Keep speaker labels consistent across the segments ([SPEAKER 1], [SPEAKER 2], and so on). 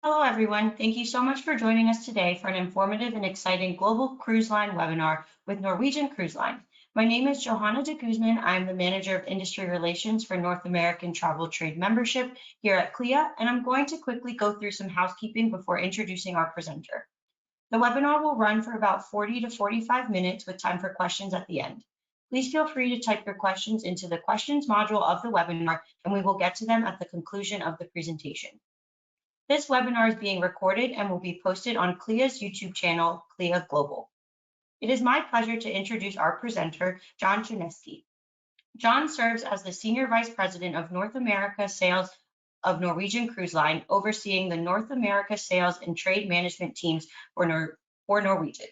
[SPEAKER 1] Hello, everyone. Thank you so much for joining us today for an informative and exciting Global Cruise Line webinar with Norwegian Cruise Line. My name is Johanna de Guzman. I'm the Manager of Industry Relations for North American Travel Trade Membership here at CLIA, and I'm going to quickly go through some housekeeping before introducing our presenter. The webinar will run for about 40 to 45 minutes with time for questions at the end. Please feel free to type your questions into the questions module of the webinar, and we will get to them at the conclusion of the presentation. This webinar is being recorded and will be posted on CLIA's YouTube channel, CLIA Global. It is my pleasure to introduce our presenter, John Chinesky. John serves as the Senior Vice President of North America Sales of Norwegian Cruise Line, overseeing the North America sales and trade management teams for Norwegian.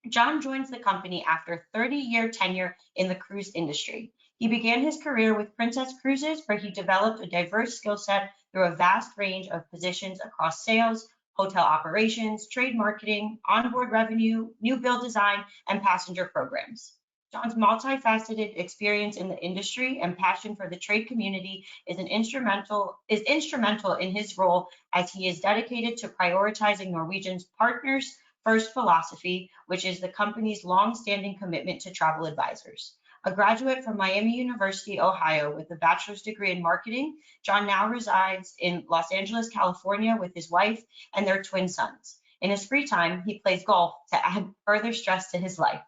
[SPEAKER 1] John joins the company after a 30-year tenure in the cruise industry. He began his career with Princess Cruises, where he developed a diverse skill set through a vast range of positions across sales, hotel operations, trade marketing, onboard revenue, new build design, and passenger programs. John's multifaceted experience in the industry and passion for the trade community is instrumental in his role, as he is dedicated to prioritizing Norwegian's partners first philosophy, which is the company's long-standing commitment to travel advisors. A graduate from Miami University, Ohio, with a bachelor's degree in marketing, John now resides in Los Angeles, California, with his wife and their twin sons. In his free time, he plays golf to add further stress to his life.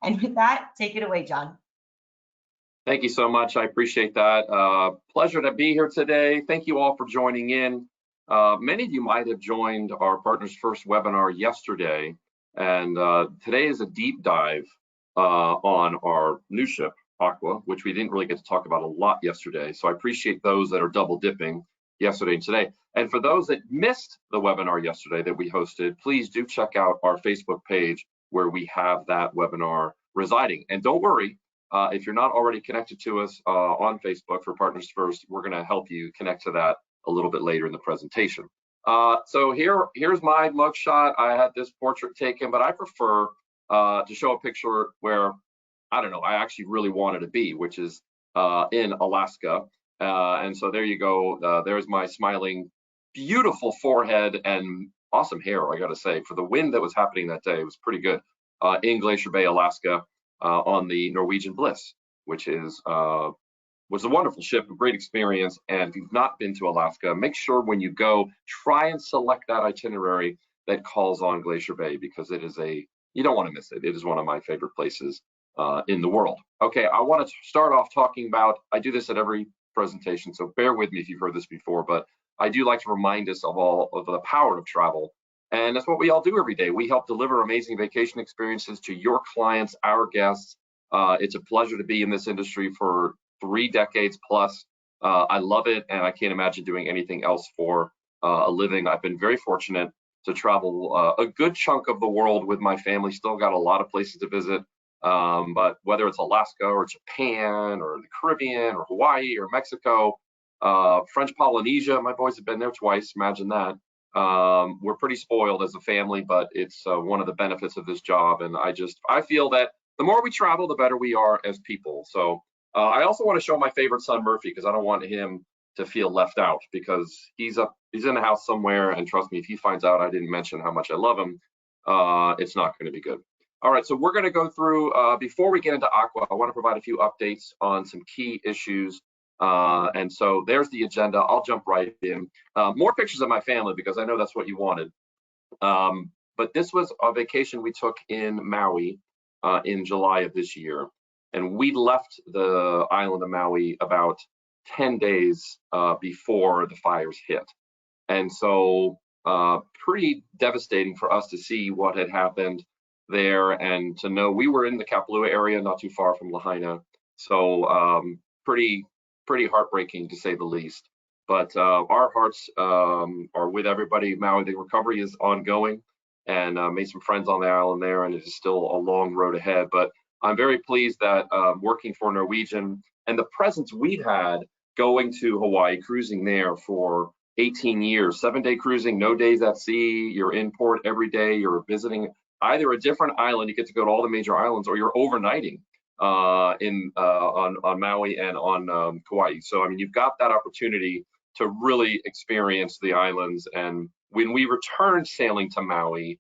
[SPEAKER 1] And with that, take it away, John.
[SPEAKER 2] Thank you so much. I appreciate that. Pleasure to be here today. Thank you all for joining in. Many of you might have joined our Partners First webinar yesterday, and today is a deep dive on our new ship, Aqua, which we didn't really get to talk about a lot yesterday. So I appreciate those that are double dipping yesterday and today. And for those that missed the webinar yesterday that we hosted, please do check out our Facebook page where we have that webinar residing. And don't worry, if you're not already connected to us on Facebook for Partners First, we're going to help you connect to that a little bit later in the presentation. So here's my mugshot. I had this portrait taken, but I prefer to show a picture where, I don't know, I actually really wanted to be, which is in Alaska. And so there you go. There's my smiling, beautiful forehead and awesome hair, I got to say. For the wind that was happening that day, it was pretty good. In Glacier Bay, Alaska, on the Norwegian Bliss, which is was a wonderful ship, a great experience. And if you've not been to Alaska, make sure when you go, try and select that itinerary that calls on Glacier Bay, because it is you don't want to miss it. It is one of my favorite places in the world. Okay, I want to start off talking about, I do this at every presentation, so bear with me if you've heard this before, but I do like to remind us of the power of travel. And that's what we all do every day. We help deliver amazing vacation experiences to your clients, our guests. It's a pleasure to be in this industry for 3 decades plus. I love it, and I can't imagine doing anything else for a living. I've been very fortunate to travel a good chunk of the world with my family. Still got a lot of places to visit, but whether it's Alaska or Japan or the Caribbean or Hawaii or Mexico, French Polynesia, my boys have been there twice, imagine that. We're pretty spoiled as a family, but it's one of the benefits of this job, and I feel that the more we travel, the better we are as people. So I also want to show my favorite son, Murphy, because I don't want him to feel left out, because he's in the house somewhere, and trust me, if he finds out I didn't mention how much I love him, it's not going to be good. All right, so we're going to go through, before we get into Aqua, I want to provide a few updates on some key issues. And so there's the agenda. I'll jump right in. More pictures of my family, because I know that's what you wanted. But this was a vacation we took in Maui in July of this year. And we left the island of Maui about 10 days before the fires hit. And so pretty devastating for us to see what had happened there, and to know we were in the Kapalua area, not too far from Lahaina. So pretty heartbreaking, to say the least. But our hearts are with everybody. Maui, the recovery is ongoing, and made some friends on the island there, and it is still a long road ahead. But I'm very pleased that working for Norwegian and the presence we've had going to Hawaii, cruising there for 18 years, 7-day cruising, no days at sea, you're in port every day, you're visiting either a different island, you get to go to all the major islands, or you're overnighting on Maui and on Kauai. So I mean, you've got that opportunity to really experience the islands, and When we returned sailing to Maui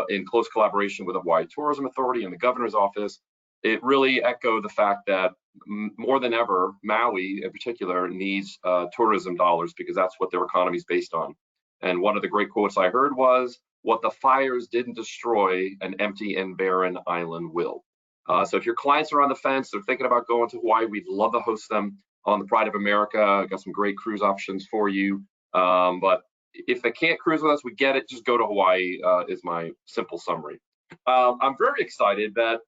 [SPEAKER 2] in close collaboration with the Hawaii Tourism Authority and the governor's office, it really echoed the fact that more than ever, Maui in particular needs tourism dollars because that's what their economy is based on. And one of the great quotes I heard was, "What the fires didn't destroy, an empty and barren island will." So if your clients are on the fence, they're thinking about going to Hawaii, we'd love to host them on the Pride of America. Got some great cruise options for you. But if they can't cruise with us, we get it. Just go to Hawaii is my simple summary. I'm very excited that,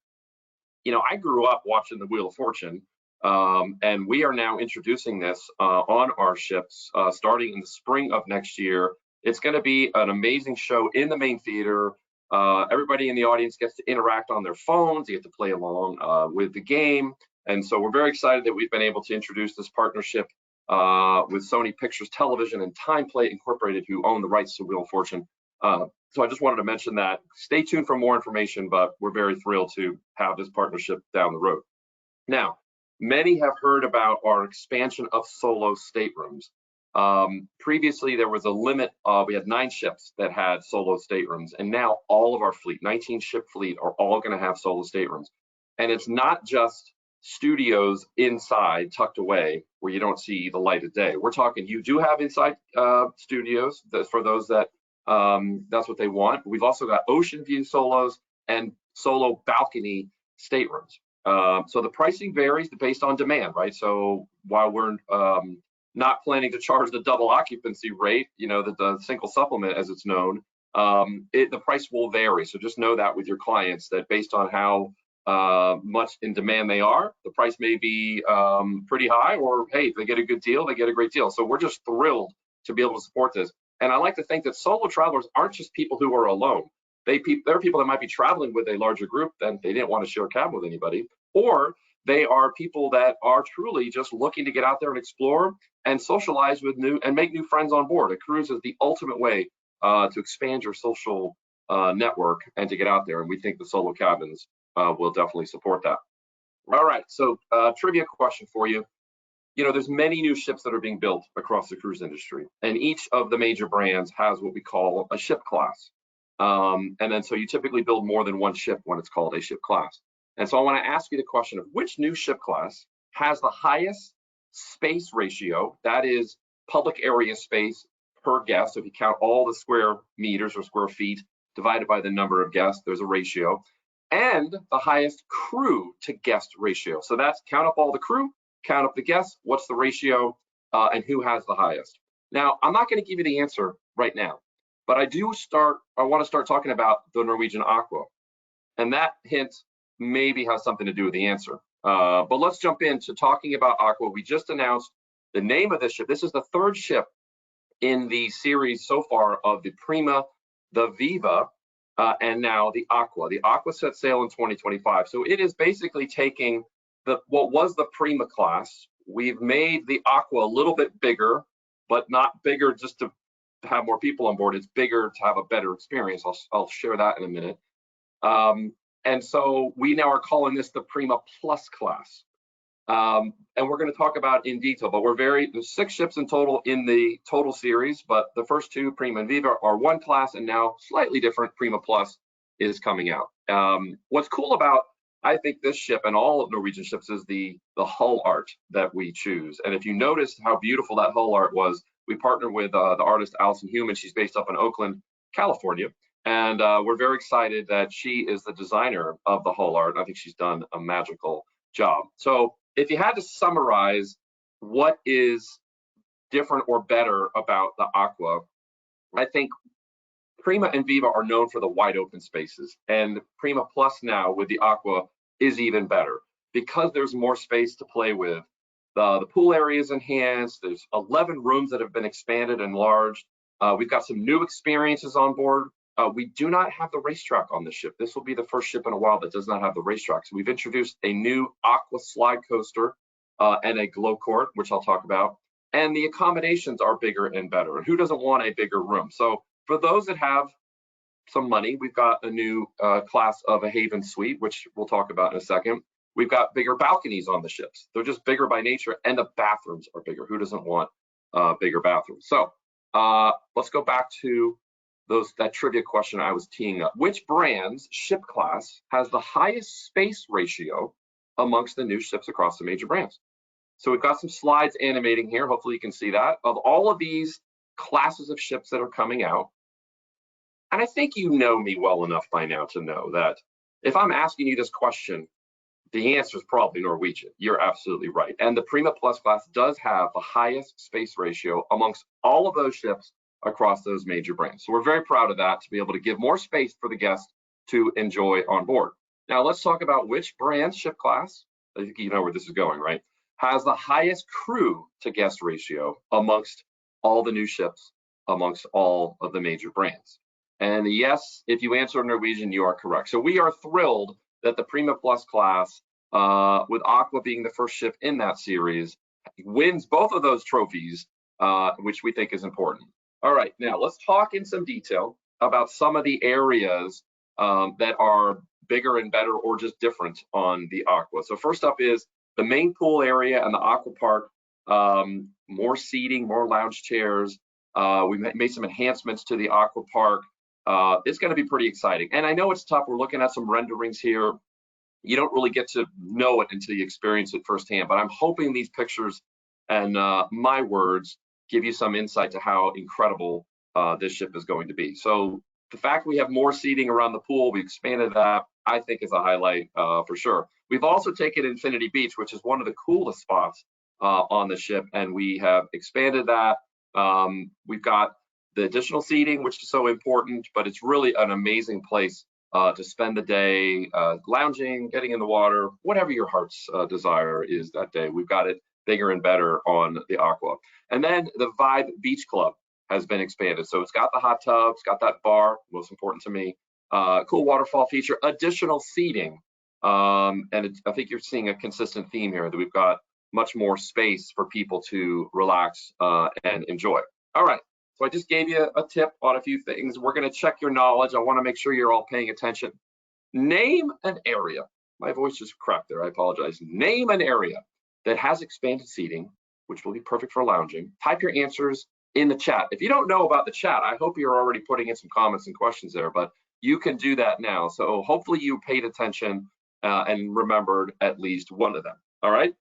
[SPEAKER 2] I grew up watching the Wheel of Fortune, and we are now introducing this on our ships starting in the spring of next year. It's going to be an amazing show in the main theater. Everybody in the audience gets to interact on their phones. You get to play along with the game. And so we're very excited that we've been able to introduce this partnership with Sony Pictures Television and TimePlay Incorporated, who own the rights to Wheel of Fortune. So I just wanted to mention that. Stay tuned for more information, but we're very thrilled to have this partnership down the road. Now, many have heard about our expansion of solo staterooms. Previously, there was a limit. We had 9 ships that had solo staterooms, and now all of our fleet, 19 ship fleet, are all going to have solo staterooms. And it's not just studios inside tucked away where you don't see the light of day. We're talking, you do have inside studios for those that that's what they want. We've also got ocean view solos and solo balcony staterooms. So the pricing varies based on demand, right? So while we're not planning to charge the double occupancy rate, the single supplement as it's known, the price will vary. So just know that with your clients, that based on how much in demand they are, the price may be pretty high, or hey, if they get a good deal, they get a great deal. So we're just thrilled to be able to support this. And I like to think that solo travelers aren't just people who are alone. There are people that might be traveling with a larger group and they didn't want to share a cabin with anybody, or they are people that are truly just looking to get out there and explore and socialize with and make new friends on board. A cruise is the ultimate way to expand your social network and to get out there. And we think the solo cabins will definitely support that. All right, so trivia question for you. There's many new ships that are being built across the cruise industry, and each of the major brands has what we call a ship class. And then so you typically build more than one ship when it's called a ship class. And so I want to ask you the question of which new ship class has the highest space ratio, that is public area space per guest. So if you count all the square meters or square feet divided by the number of guests, there's a ratio, and the highest crew to guest ratio. So that's count up all the crew, count up the guests, what's the ratio, and who has the highest. Now, I'm not going to give you the answer right now, but I want to start talking about the Norwegian Aqua. And that hint maybe has something to do with the answer. But let's jump into talking about Aqua. We just announced the name of this ship. This is the 3rd ship in the series so far of the Prima, the Viva, and now the Aqua. The Aqua set sail in 2025. So it is basically taking what was the Prima class. We've made the Aqua a little bit bigger, but not bigger just to have more people on board. It's bigger to have a better experience. I'll share that in a minute. And so we now are calling this the Prima Plus class. And we're going to talk about in detail, but there's 6 ships in total in the total series, but the first 2, Prima and Viva, are one class, and now slightly different Prima Plus is coming out. What's cool about, I think, this ship and all of Norwegian ships is the hull art that we choose. And if you noticed how beautiful that hull art was, we partnered with the artist Allison Human. She's based up in Oakland, California. And we're very excited that she is the designer of the hull art. I think she's done a magical job. So if you had to summarize what is different or better about the Aqua, I think Prima and Viva are known for the wide open spaces, and Prima Plus now with the Aqua is even better because there's more space to play with. The pool area is enhanced. There's 11 rooms that have been expanded and enlarged. We've got some new experiences on board. We do not have the racetrack on this ship. This will be the first ship in a while that does not have the racetrack. So we've introduced a new Aqua slide coaster and a glow court, which I'll talk about. And the accommodations are bigger and better. And who doesn't want a bigger room? So for those that have some money, we've got a new class of a Haven Suite, which we'll talk about in a second. We've got bigger balconies on the ships. They're just bigger by nature, and the bathrooms are bigger. Who doesn't want bigger bathrooms? So let's go back to that trivia question I was teeing up. Which brand's ship class has the highest space ratio amongst the new ships across the major brands? So we've got some slides animating here. Hopefully you can see that. Of all of these classes of ships that are coming out, and I think you know me well enough by now to know that if I'm asking you this question, the answer is probably Norwegian. You're absolutely right. And the Prima Plus class does have the highest space ratio amongst all of those ships across those major brands. So we're very proud of that, to be able to give more space for the guests to enjoy on board. Now let's talk about which brand ship class, I think you know where this is going, right, has the highest crew to guest ratio amongst all the new ships, amongst all of the major brands. And yes, if you answer Norwegian, you are correct. So we are thrilled that the Prima Plus class, with Aqua being the first ship in that series, wins both of those trophies, which we think is important. All right, now let's talk in some detail about some of the areas that are bigger and better or just different on the Aqua. So first up is the main pool area and the Aqua Park. More seating, more lounge chairs. We made some enhancements to the Aqua Park. It's going to be pretty exciting. And I know it's tough. We're looking at some renderings here. You don't really get to know it until you experience it firsthand. But I'm hoping these pictures and my words give you some insight to how incredible this ship is going to be. So the fact we have more seating around the pool, we expanded that, I think is a highlight for sure. We've also taken Infinity Beach, which is one of the coolest spots on the ship, and we have expanded that. We've got the additional seating, which is so important, but it's really an amazing place to spend the day, lounging, getting in the water, whatever your heart's desire is that day. We've got it bigger and better on the Aqua. And then the Vibe Beach Club has been expanded. So it's got the hot tub, it's got that bar, most important to me, cool waterfall feature, additional seating. I think you're seeing a consistent theme here, that we've got much more space for people to relax and enjoy. All right, so I just gave you a tip on a few things. We're gonna check your knowledge. I wanna make sure you're all paying attention. Name an area. My voice just cracked there, I apologize. Name an area that has expanded seating, which will be perfect for lounging. Type your answers in the chat. If you don't know about the chat, I hope you're already putting in some comments and questions there, but you can do that now. So hopefully you paid attention and remembered at least one of them. All right,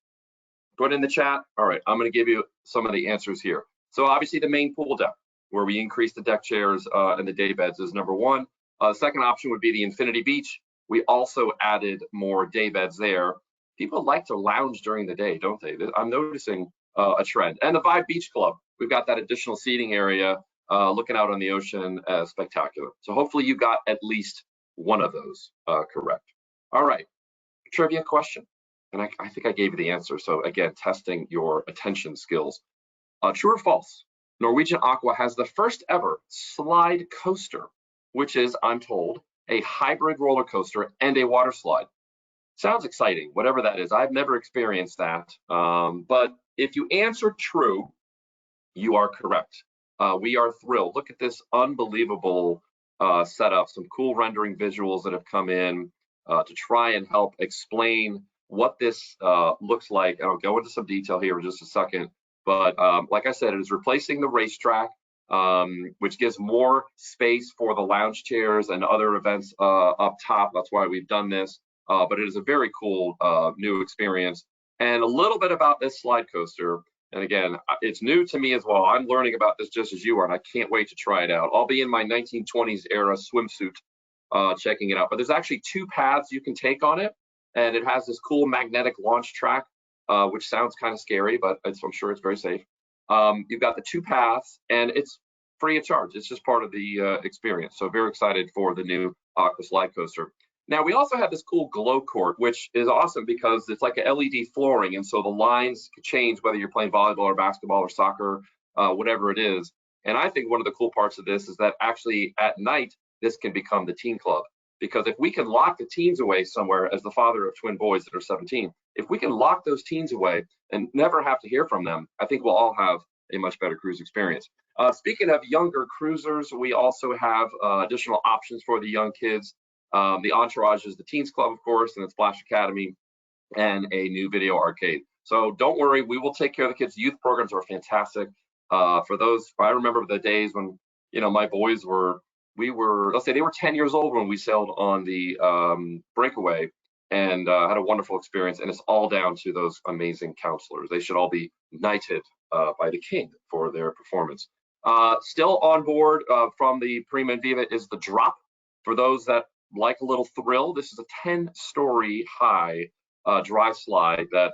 [SPEAKER 2] put in the chat. All right, I'm gonna give you some of the answers here. So obviously the main pool deck, where we increased the deck chairs and the day beds, is number one. Second option would be the Infinity Beach. We also added more day beds there. People like to lounge during the day, don't they? I'm noticing a trend. And the Vibe Beach Club, we've got that additional seating area looking out on the ocean, spectacular. So hopefully you got at least one of those correct. All right, trivia question. And I think I gave you the answer. So again, testing your attention skills. True or false? Norwegian Aqua has the first ever slide coaster, which is, I'm told, a hybrid roller coaster and a water slide. Sounds exciting, whatever that is. I've never experienced that. But if you answer true, you are correct. We are thrilled. Look at this unbelievable setup, some cool rendering visuals that have come in to try and help explain what this looks like. And I'll go into some detail here in just a second. But like I said, it is replacing the racetrack, which gives more space for the lounge chairs and other events up top. That's why we've done this. But it is a very cool new experience. And a little bit about this slide coaster. And again, it's new to me as well. I'm learning about this just as you are, and I can't wait to try it out. I'll be in my 1920s era swimsuit checking it out. But there's actually two paths you can take on it. And it has this cool magnetic launch track, which sounds kind of scary, but I'm sure it's very safe. You've got the two paths, and it's free of charge. It's just part of the experience. So very excited for the new Aqua slide coaster. Now, we also have this cool glow court, which is awesome because it's like a LED flooring, and so the lines can change whether you're playing volleyball or basketball or soccer, whatever it is. And I think one of the cool parts of this is that actually at night, this can become the teen club. Because if we can lock the teens away somewhere, as the father of twin boys that are 17, if we can lock those teens away and never have to hear from them, I think we'll all have a much better cruise experience. Speaking of younger cruisers, we also have additional options for the young kids. The Entourage is the Teens Club, of course, and the Splash Academy, and a new video arcade. So don't worry, we will take care of the kids. Youth programs are fantastic. For those, I remember the days when, my boys let's say they were 10 years old when we sailed on the Breakaway, and had a wonderful experience. And it's all down to those amazing counselors. They should all be knighted by the king for their performance. Still on board from the Prima and Viva is the Drop. For those that like a little thrill, this is a 10-story high dry slide that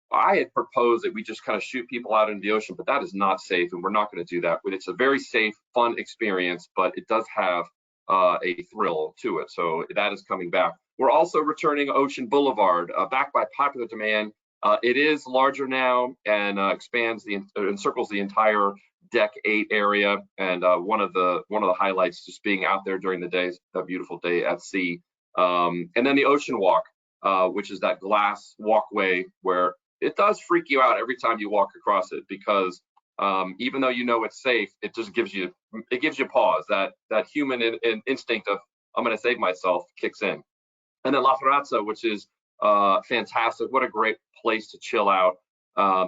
[SPEAKER 2] I had proposed that we just kind of shoot people out into the ocean, but that is not safe, and we're not going to do that. But it's a very safe, fun experience, but it does have a thrill to it. So that is coming back. We're also returning Ocean Boulevard, back by popular demand. It is larger now and encircles the entire Deck 8 area, and one of the highlights just being out there during the day, a beautiful day at sea. And then the Ocean Walk, which is that glass walkway where it does freak you out every time you walk across it, because even though it's safe, it just gives you pause. That human instinct of I'm going to save myself kicks in. And then La Ferrazza, which is fantastic. What a great place to chill out.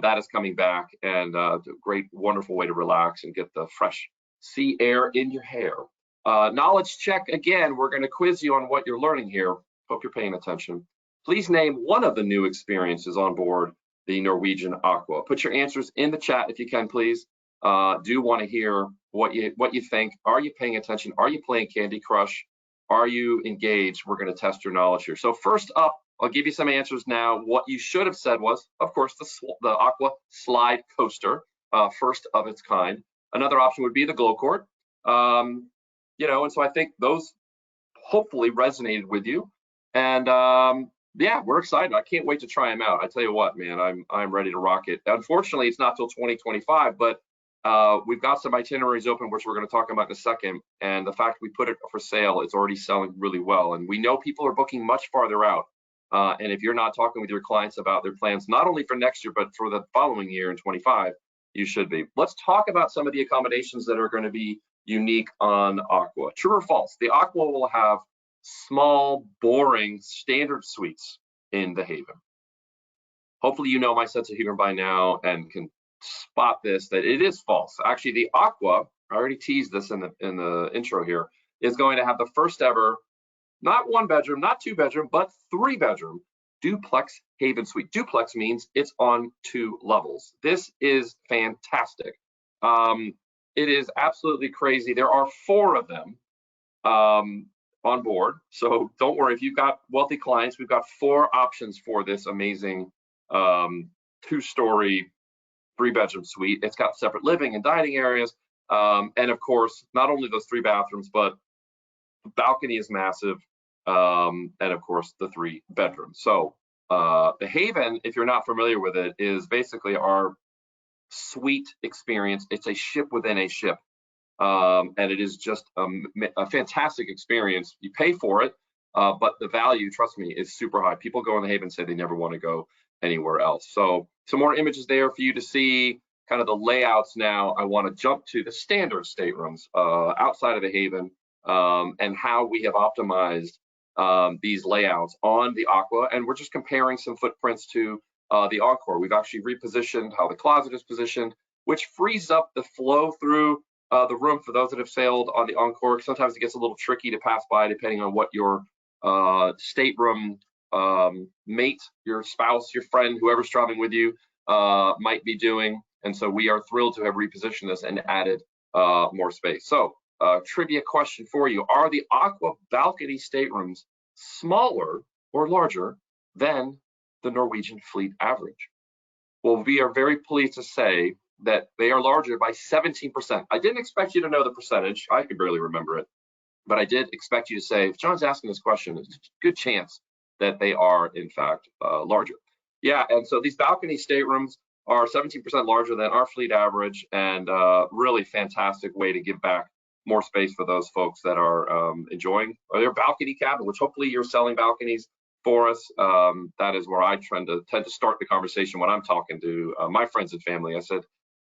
[SPEAKER 2] That is coming back, and a great, wonderful way to relax and get the fresh sea air in your hair. Knowledge check again. We're going to quiz you on what you're learning here. Hope you're paying attention. Please name one of the new experiences on board the Norwegian Aqua. Put your answers in the chat if you can, please. Do want to hear what you think. Are you paying attention? Are you playing Candy Crush? Are you engaged? We're going to test your knowledge here. So first up, I'll give you some answers now. What you should have said was, of course, the Aqua Slide Coaster, first of its kind. Another option would be the Glow Court. And so I think those hopefully resonated with you. And yeah, we're excited. I can't wait to try them out. I tell you what, man, I'm ready to rock it. Unfortunately, it's not till 2025, but we've got some itineraries open, which we're going to talk about in a second. And the fact we put it for sale, it's already selling really well. And we know people are booking much farther out. And if you're not talking with your clients about their plans, not only for next year, but for the following year in 25, you should be. Let's talk about some of the accommodations that are going to be unique on Aqua. True or false? The Aqua will have small, boring, standard suites in the Haven. Hopefully you know my sense of humor by now and can spot this, that it is false. Actually, the Aqua, I already teased this in the intro here, is going to have the first ever, not 1 bedroom, not 2 bedroom, but 3 bedroom duplex Haven suite. Duplex means it's on 2 levels. This is fantastic. It is absolutely crazy. There are 4 of them on board, so don't worry. If you've got wealthy clients, we've got 4 options for this amazing 2-story 3-bedroom suite. It's got separate living and dining areas, and of course, not only those 3 bathrooms, but the balcony is massive, and of course the 3 bedrooms. So the Haven, if you're not familiar with it, is basically our suite experience. It's a ship within a ship. And it is just a fantastic experience. You pay for it, but the value, trust me, is super high. People go in the Haven and say they never want to go anywhere else. So some more images there for you to see kind of the layouts now. I want to jump to the standard staterooms outside of the Haven, and how we have optimized these layouts on the Aqua. And we're just comparing some footprints to the Encore. We've actually repositioned how the closet is positioned, which frees up the flow through the room for those that have sailed on the Encore. Sometimes it gets a little tricky to pass by depending on what your stateroom mate, your spouse, your friend, whoever's traveling with you might be doing. And so we are thrilled to have repositioned this and added more space. So trivia question for you: are the Aqua balcony staterooms smaller or larger than the Norwegian fleet average? Well, we are very pleased to say that they are larger by 17%. I didn't expect you to know the percentage. I could barely remember it, but I did expect you to say, if John's asking this question, it's a good chance that they are in fact larger. Yeah, and so these balcony staterooms are 17% larger than our fleet average, and really fantastic way to give back more space for those folks that are enjoying their balcony cabin, which hopefully you're selling balconies for us. That is where I tend to start the conversation when I'm talking to my friends and family. I said,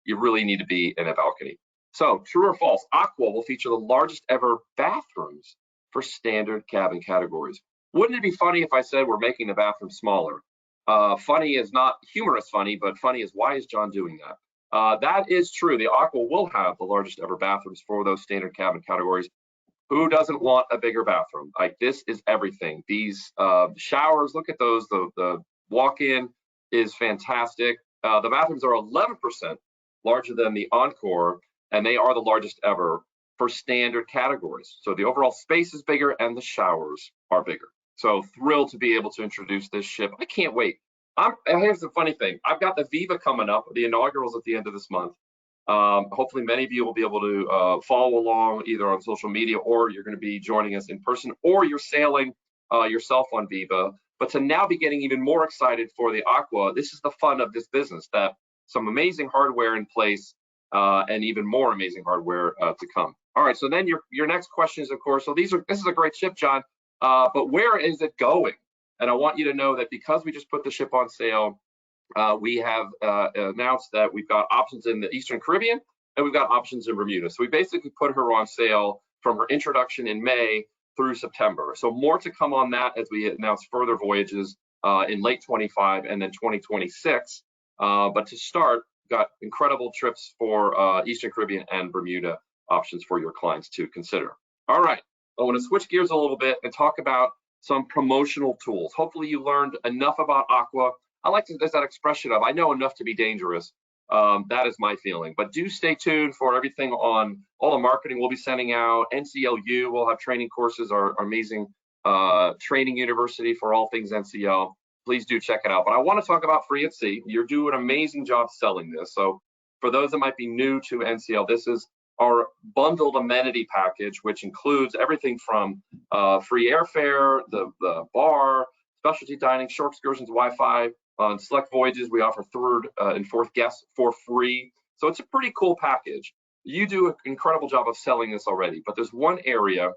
[SPEAKER 2] you really need to be in a balcony. So true or false, Aqua will feature the largest ever bathrooms for standard cabin categories. Wouldn't it be funny if I said we're making the bathroom smaller? Funny is not humorous funny, but funny is, why is John doing that? That is true. The Aqua will have the largest ever bathrooms for those standard cabin categories. Who doesn't want a bigger bathroom? Like, this is everything. These showers, look at those. The walk-in is fantastic. The bathrooms are 11% larger than the Encore, and they are the largest ever for standard categories. So the overall space is bigger and the showers are bigger. So thrilled to be able to introduce this ship. I can't wait. Here's the funny thing. I've got the Viva coming up. The inaugural's at the end of this month. Hopefully many of you will be able to follow along either on social media, or you're going to be joining us in person, or you're sailing yourself on Viva. But to now be getting even more excited for the Aqua, this is the fun of this business, that some amazing hardware in place and even more amazing hardware to come. All right, so then your next question is, of course, so this is a great ship, John, but where is it going? And I want you to know that because we just put the ship on sale, we have announced that we've got options in the Eastern Caribbean and we've got options in Bermuda. So we basically put her on sale from her introduction in May through September. So more to come on that as we announce further voyages in late 25 and then 2026. But to start, got incredible trips for Eastern Caribbean and Bermuda options for your clients to consider. All right, I want to switch gears a little bit and talk about some promotional tools. Hopefully you learned enough about Aqua. I like to, there's that expression of, I know enough to be dangerous. That is my feeling, but do stay tuned for everything on all the marketing we'll be sending out. NCLU will have training courses, our amazing training university for all things NCL. Please do check it out. But I want to talk about Free at Sea. You're doing an amazing job selling this. So for those that might be new to NCL, this is our bundled amenity package, which includes everything from free airfare, the bar, specialty dining, shore excursions, Wi-Fi. On select voyages, we offer third and fourth guests for free. So it's a pretty cool package. You do an incredible job of selling this already, but there's one area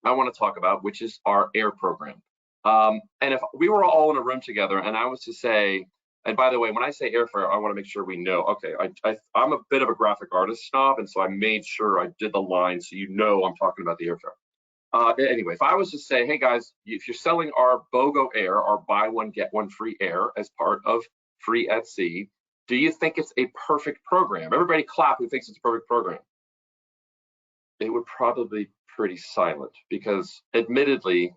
[SPEAKER 2] I want to talk about, which is our air program. And if we were all in a room together and I was to say, and by the way, when I say airfare, I want to make sure we know, okay, I'm a bit of a graphic artist snob, and so I made sure I did the line so you know I'm talking about the airfare. Anyway, if I was to say, hey guys, if you're selling our BOGO Air, our buy one, get one free air as part of Free at Sea, do you think it's a perfect program? Everybody clap who thinks it's a perfect program. It would probably be pretty silent, because admittedly,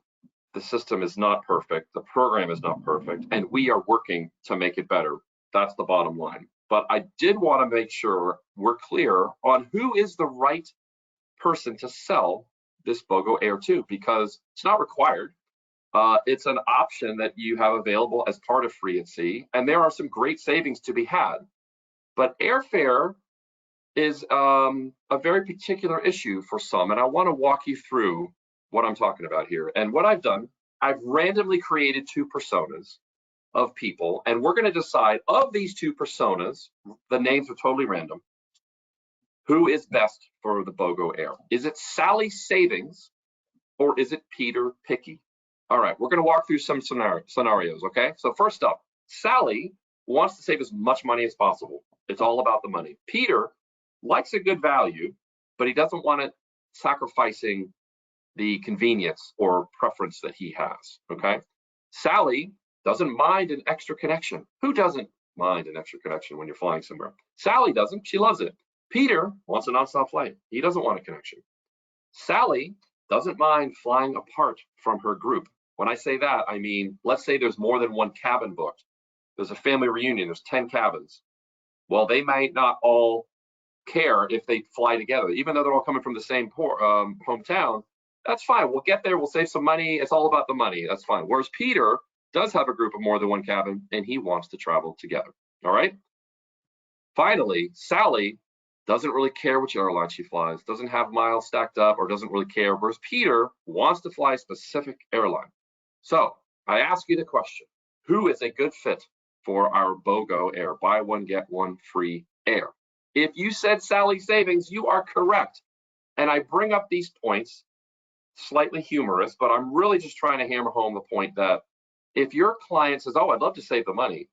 [SPEAKER 2] the system is not perfect, the program is not perfect, and we are working to make it better. That's the bottom line. But I did want to make sure we're clear on who is the right person to sell this BOGO Air to, because it's not required. It's an option that you have available as part of Free at Sea, and there are some great savings to be had. But airfare is a very particular issue for some, and I want to walk you through what I'm talking about here. And what I've done, I've randomly created two personas of people, and we're going to decide of these two personas, the names are totally random, who is best for the BOGO Air. Is it Sally Savings or is it Peter Picky? All right, we're going to walk through some scenarios, okay? So first up, Sally wants to save as much money as possible. It's all about the money. Peter likes a good value, but he doesn't want it sacrificing the convenience or preference that he has, okay? Sally doesn't mind an extra connection. Who doesn't mind an extra connection when you're flying somewhere? Sally doesn't, she loves it. Peter wants a nonstop flight. He doesn't want a connection. Sally doesn't mind flying apart from her group. When I say that, I mean, let's say there's more than one cabin booked. There's a family reunion, there's 10 cabins. Well, they might not all care if they fly together, even though they're all coming from the same hometown. That's fine. We'll get there. We'll save some money. It's all about the money. That's fine. Whereas Peter does have a group of more than one cabin, and he wants to travel together. All right. Finally, Sally doesn't really care which airline she flies, doesn't have miles stacked up, or doesn't really care. Whereas Peter wants to fly a specific airline. So I ask you the question: who is a good fit for our BOGO Air, buy one, get one free air? If you said Sally Savings, you are correct. And I bring up these points, slightly humorous, but I'm really just trying to hammer home the point that if your client says, oh, I'd love to save the money,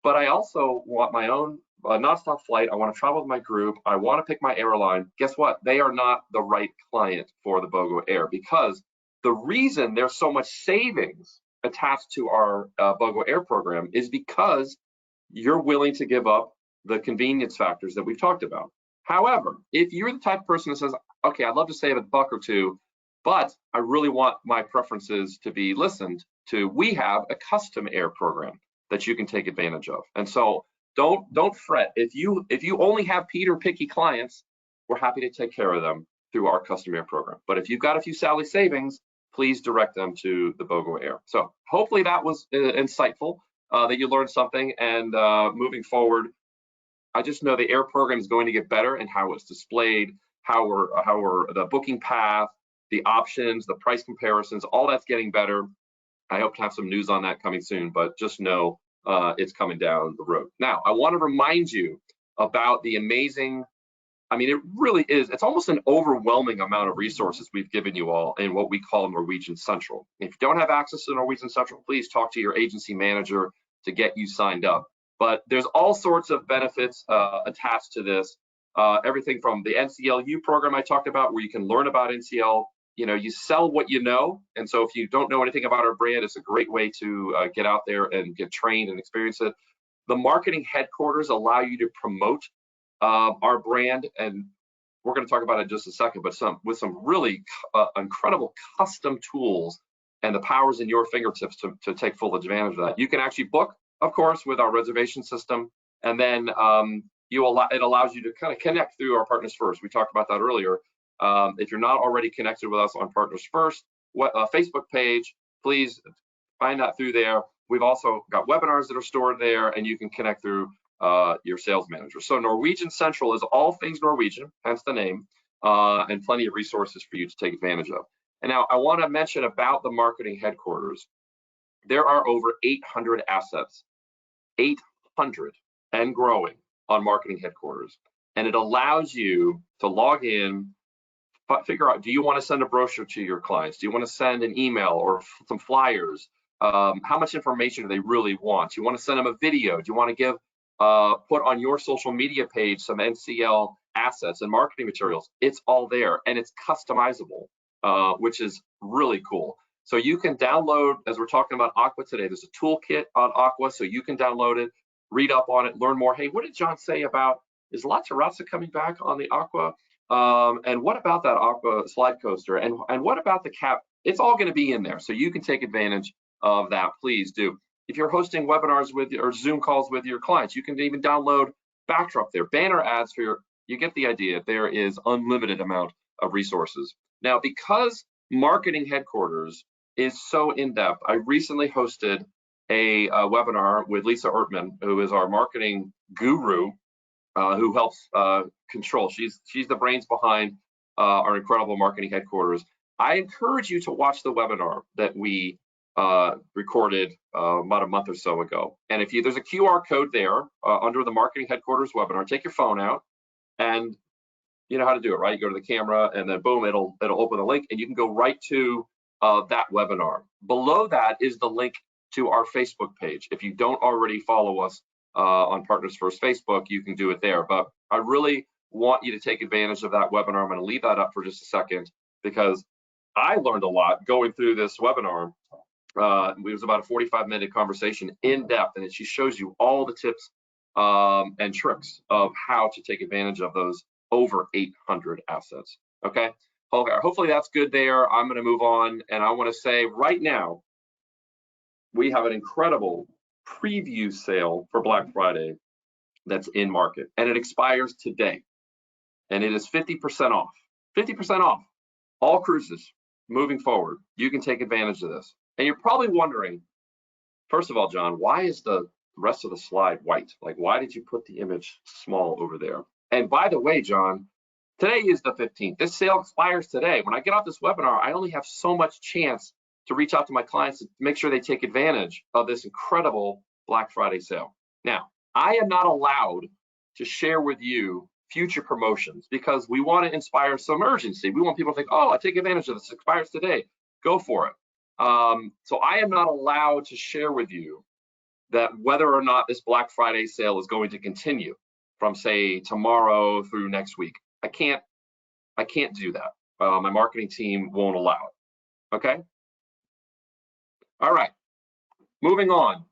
[SPEAKER 2] but I also want my own nonstop flight, I want to travel with my group, I want to pick my airline, guess what? They are not the right client for the BOGO Air, because the reason there's so much savings attached to our BOGO Air program is because you're willing to give up the convenience factors that we've talked about. However, if you're the type of person that says, okay, I'd love to save a buck or two, but I really want my preferences to be listened to, we have a custom air program that you can take advantage of. And so don't fret. If you only have Peter picky clients, we're happy to take care of them through our custom air program. But if you've got a few Sally savings, please direct them to the BOGO Air. So hopefully that was insightful, that you learned something. And moving forward, I just know the air program is going to get better in how it's displayed, how we're the booking path, the options, the price comparisons, all that's getting better. I hope to have some news on that coming soon, but just know it's coming down the road. Now, I want to remind you about the amazing, I mean, it really is, it's almost an overwhelming amount of resources we've given you all in what we call Norwegian Central. If you don't have access to Norwegian Central, please talk to your agency manager to get you signed up. But there's all sorts of benefits attached to this. Everything from the NCLU program I talked about, where you can learn about NCL. You know, you sell what you know. And so if you don't know anything about our brand, it's a great way to get out there and get trained and experience it. The marketing headquarters allow you to promote our brand, and we're going to talk about it in just a second, but with some really incredible custom tools and the powers in your fingertips to take full advantage of that. You can actually book, of course, with our reservation system, and then it allows you to kind of connect through our Partners First. We talked about that earlier. If you're not already connected with us on Partners First Facebook page, please find that through there. We've also got webinars that are stored there, and you can connect through your sales manager. So Norwegian Central is all things Norwegian, hence the name, and plenty of resources for you to take advantage of. And now I want to mention about the marketing headquarters. There are over 800 assets, 800 and growing on marketing headquarters. And it allows you to log in, figure out, do you want to send a brochure to your clients? Do you want to send an email or some flyers? How much information do they really want? Do you want to send them a video? Do you want to give put on your social media page some NCL assets and marketing materials? It's all there, and it's customizable, which is really cool. So you can download, as we're talking about Aqua today, there's a toolkit on Aqua, so you can download it, read up on it, learn more. Hey, what did John say about, is La Terrazza coming back on the Aqua? And what about that Aqua slide coaster? And what about the cap? It's all going to be in there, so you can take advantage of that. Please do. If you're hosting webinars with or Zoom calls with your clients, you can even download backdrop there, banner ads for you get the idea. There is unlimited amount of resources. Now, because marketing headquarters is so in-depth, I recently hosted a webinar with Lisa Ertman, who is our marketing guru, who helps control. She's the brains behind our incredible marketing headquarters. I encourage you to watch the webinar that we recorded about a month or so ago. And if there's a QR code there under the marketing headquarters webinar, take your phone out, and you know how to do it, right? You go to the camera, and then boom, it'll open the link, and you can go right to that webinar. Below that is the link to our Facebook page. If you don't already follow us on Partners First Facebook, you can do it there. But I really want you to take advantage of that webinar. I'm going to leave that up for just a second, because I learned a lot going through this webinar. It was about a 45-minute conversation, in depth, and she shows you all the tips and tricks of how to take advantage of those over 800 assets. Okay, hopefully that's good there. I'm going to move on, and I want to say right now we have an incredible preview sale for Black Friday that's in market, and it expires today, and it is 50% off. 50% off all cruises moving forward. You can take advantage of this. And you're probably wondering, first of all, John, why is the rest of the slide white? Like, why did you put the image small over there? And by the way, John, today is the 15th. This sale expires today. When I get off this webinar, I only have so much chance to reach out to my clients to make sure they take advantage of this incredible Black Friday sale. Now, I am not allowed to share with you future promotions because we want to inspire some urgency. We want people to think, oh, I take advantage of this. It expires today. Go for it. So I am not allowed to share with you that whether or not this Black Friday sale is going to continue from, say, tomorrow through next week. I can't do that. My marketing team won't allow it. Okay. All right. Moving on.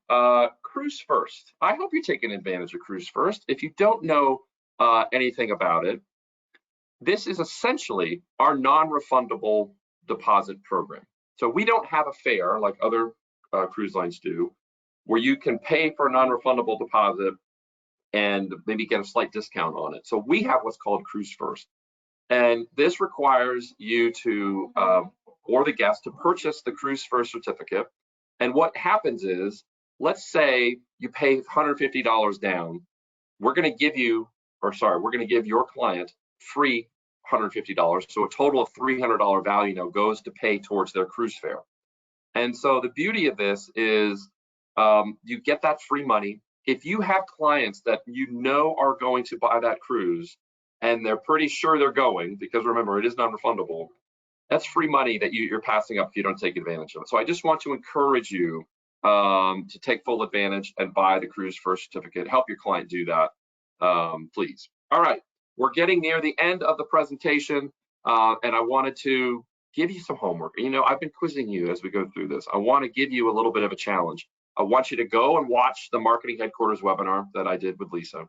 [SPEAKER 2] Cruise First. I hope you're taking advantage of Cruise First. If you don't know anything about it, this is essentially our non-refundable deposit program. So we don't have a fare like other cruise lines do, where you can pay for a non-refundable deposit and maybe get a slight discount on it. So we have what's called Cruise First. And this requires you to, or the guest, to purchase the Cruise First certificate. And what happens is, let's say you pay $150 down. We're going to give you, we're going to give your client free $150. So a total of $300 value now goes to pay towards their cruise fare. And so the beauty of this is you get that free money. If you have clients that you know are going to buy that cruise and they're pretty sure they're going, because remember, it is non-refundable, that's free money that you're passing up if you don't take advantage of it. So I just want to encourage you to take full advantage and buy the Cruise First certificate. Help your client do that, please. All right, we're getting near the end of the presentation, and I wanted to give you some homework. You know, I've been quizzing you as we go through this. I want to give you a little bit of a challenge. I want you to go and watch the Marketing Headquarters webinar that I did with Lisa.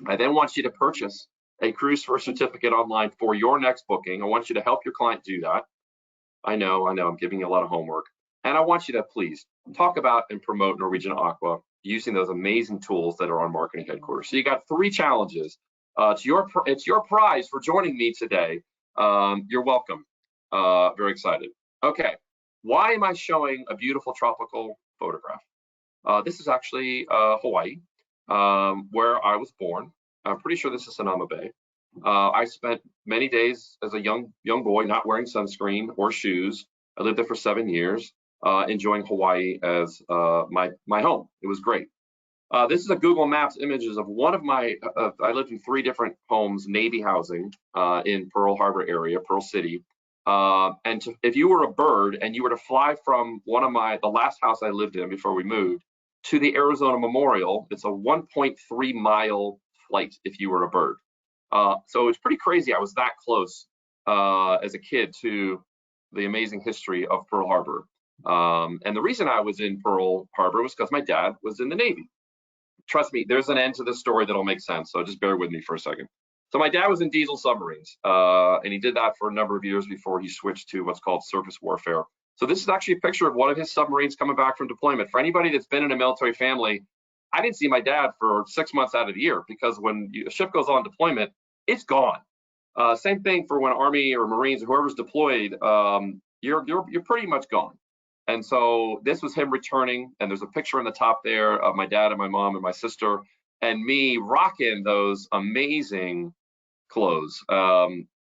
[SPEAKER 2] I then want you to purchase a Cruise First certificate online for your next booking. I want you to help your client do that. I know, I'm giving you a lot of homework. And I want you to please talk about and promote Norwegian Aqua using those amazing tools that are on Marketing Headquarters. So you got 3 challenges. It's your prize for joining me today. You're welcome. Very excited. Okay, why am I showing a beautiful tropical photograph? This is actually Hawaii, where I was born. I'm pretty sure this is Sonoma Bay. I spent many days as a young boy not wearing sunscreen or shoes. I lived there for 7 years, enjoying Hawaii as my home. It was great. This is a Google Maps images of one of my, I lived in 3 different homes, Navy housing in Pearl Harbor area, Pearl City. If you were a bird and you were to fly from the last house I lived in before we moved to the Arizona Memorial, it's a 1.3 mile flight if you were a bird. So it's pretty crazy. I was that close as a kid to the amazing history of Pearl Harbor. And the reason I was in Pearl Harbor was because my dad was in the Navy. Trust me, there's an end to this story that'll make sense. So just bear with me for a second. So my dad was in diesel submarines, and he did that for a number of years before he switched to what's called surface warfare. So this is actually a picture of one of his submarines coming back from deployment. For anybody that's been in a military family, I didn't see my dad for 6 months out of the year, because when a ship goes on deployment, it's gone. Same thing for when Army or Marines or whoever's deployed, you're pretty much gone. And so this was him returning, and there's a picture on the top there of my dad and my mom and my sister and me rocking those amazing clothes.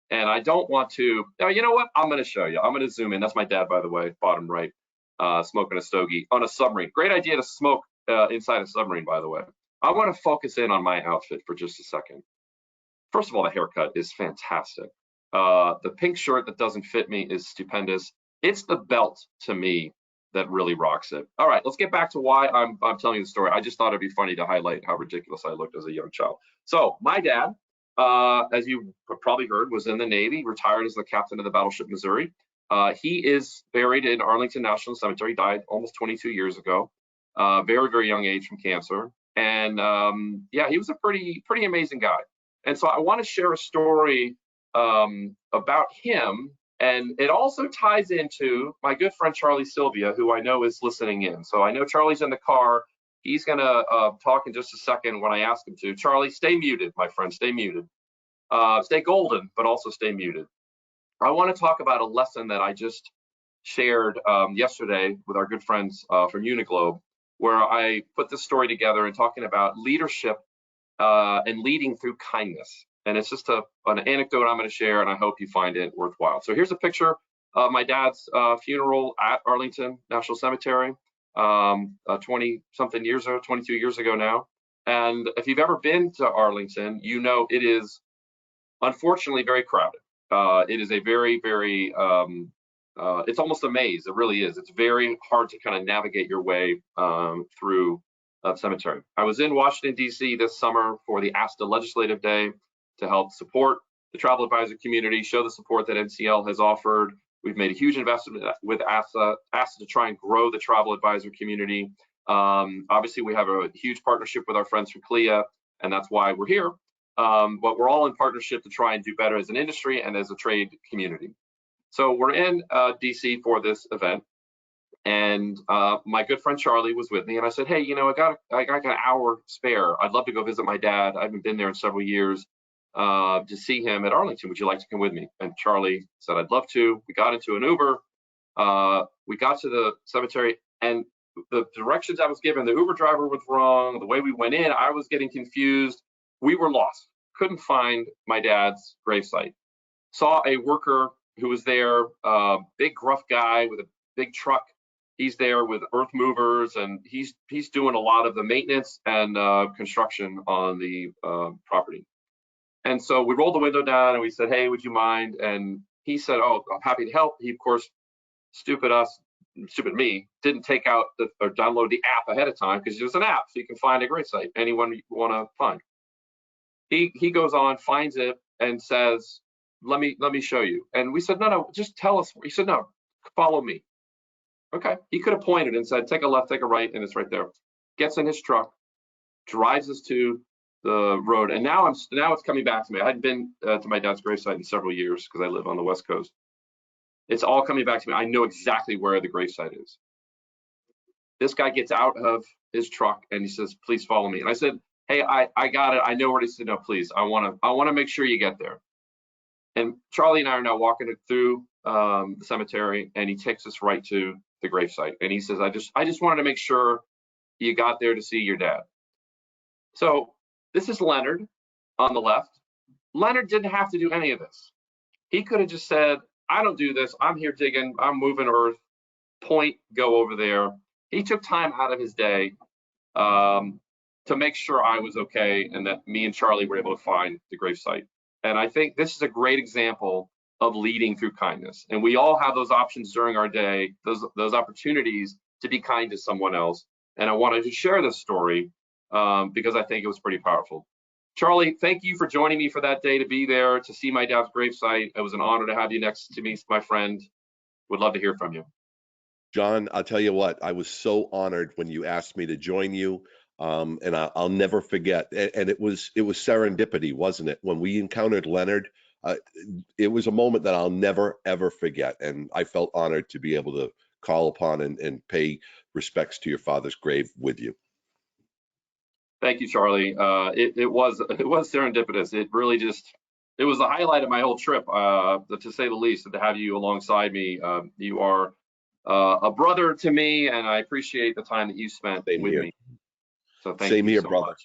[SPEAKER 2] And I don't want to, you know what? I'm going to show you. I'm going to zoom in. That's my dad, by the way, bottom right, smoking a stogie on a submarine. Great idea to smoke inside a submarine, by the way. I want to focus in on my outfit for just a second. First of all, the haircut is fantastic. The pink shirt that doesn't fit me is stupendous. It's the belt to me that really rocks it. All right, let's get back to why I'm telling you the story. I just thought it'd be funny to highlight how ridiculous I looked as a young child. So my dad, as you probably heard, was in the Navy, retired as the captain of the battleship Missouri. He is buried in Arlington National Cemetery. He died almost 22 years ago, very, very young age from cancer. And yeah, he was a pretty amazing guy. And so I want to share a story about him. And it also ties into my good friend, Charlie Sylvia, who I know is listening in. So I know Charlie's in the car. He's going to talk in just a second when I ask him to. Charlie, stay muted, my friend, stay muted. Stay golden, but also stay muted. I want to talk about a lesson that I just shared yesterday with our good friends from Uniglobe, where I put this story together and talking about leadership and leading through kindness. And it's just an anecdote I'm going to share, and I hope you find it worthwhile. So here's a picture of my dad's funeral at Arlington National Cemetery, 20-something years ago, 22 years ago now. And if you've ever been to Arlington, you know it is unfortunately very crowded. It is a very, very, it's almost a maze. It really is. It's very hard to kind of navigate your way through the cemetery. I was in Washington, D.C. this summer for the ASTA Legislative Day to help support the travel advisor community, show the support that NCL has offered. We've made a huge investment with ASTA to try and grow the travel advisor community. Obviously, we have a huge partnership with our friends from CLIA, and that's why we're here. But we're all in partnership to try and do better as an industry and as a trade community. So we're in DC for this event, and my good friend Charlie was with me, and I said, hey, you know, I got an hour spare. I'd love to go visit my dad. I haven't been there in several years to see him at Arlington. Would you like to come with me? And Charlie said, I'd love to. We got into an Uber. We got to the cemetery, and the directions I was given, the Uber driver was wrong. The way we went in, I was getting confused. We were lost. Couldn't find my dad's gravesite. Saw a worker who was there, big gruff guy with a big truck. He's there with earth movers, and he's doing a lot of the maintenance and construction on the property. And so we rolled the window down and we said, hey, would you mind? And he said, oh, I'm happy to help. He, of course, stupid me, didn't take out or download the app ahead of time, because there's an app so you can find a gravesite, anyone you want to find. He goes on, finds it, and says, let me show you. And we said, no, just tell us. He said, no, follow me. Okay. He could have pointed and said, take a left, take a right, and it's right there. Gets in his truck, drives us to the road, and now it's coming back to me. I hadn't been to my dad's gravesite in several years because I live on the West Coast. It's all coming back to me. I know exactly where the gravesite is. This guy gets out of his truck and he says, please follow me. And I said, hey, I got it. I know where. He said, no, please. I want to make sure you get there. And Charlie and I are now walking through the cemetery, and he takes us right to the gravesite. And he says, I just wanted to make sure you got there to see your dad. So this is Leonard on the left. Leonard didn't have to do any of this. He could have just said, I don't do this. I'm here digging. I'm moving earth. Point, go over there. He took time out of his day to make sure I was okay and that me and Charlie were able to find the gravesite. And I think this is a great example of leading through kindness. And we all have those options during our day, those opportunities to be kind to someone else. And I wanted to share this story because I think it was pretty powerful. Charlie, thank you for joining me for that day, to be there, to see my dad's gravesite. It was an honor to have you next to me, my friend. Would love to hear from you.
[SPEAKER 3] John, I'll tell you what, I was so honored when you asked me to join you. And I'll never forget. And it was serendipity, wasn't it? When we encountered Leonard, it was a moment that I'll never, ever forget. And I felt honored to be able to call upon and pay respects to your father's grave with you.
[SPEAKER 2] Thank you, Charlie. It was serendipitous. It really it was the highlight of my whole trip, to say the least, and to have you alongside me. You are a brother to me, and I appreciate the time that you spent with me. So thank you. Same here, brother.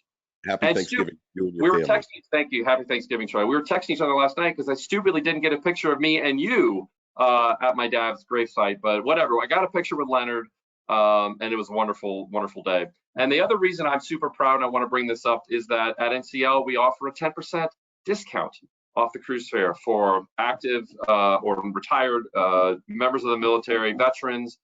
[SPEAKER 3] Happy Thanksgiving to you and your
[SPEAKER 2] family. We were texting. Thank you. Happy Thanksgiving, Charlie. We were texting each other last night because I stupidly didn't get a picture of me and you at my dad's gravesite, but whatever. I got a picture with Leonard. And it was a wonderful, wonderful day. And the other reason I'm super proud, and I want to bring this up, is that at NCL, we offer a 10% discount off the cruise fare for active or retired members of the military, veterans,